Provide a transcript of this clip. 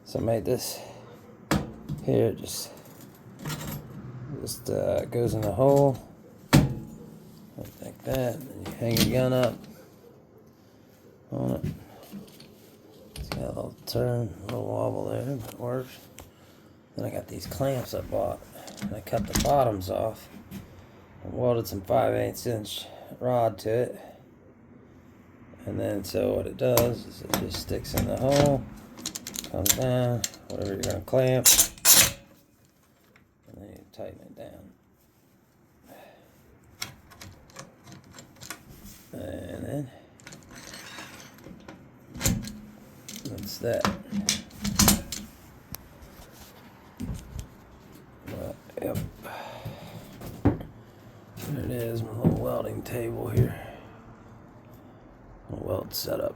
So I made this here, just goes in the hole like that, and you hang your gun up on it. It's got a little turn, a little wobble there, but it works. Then I got these clamps I bought, and I cut the bottoms off and welded some 5/8 inch rod to it. And then so what it does is it just sticks in the hole, comes down, whatever you're going to clamp, and then you tighten it down. And then that's that. Yep. There it is, my little welding table here. A weld setup.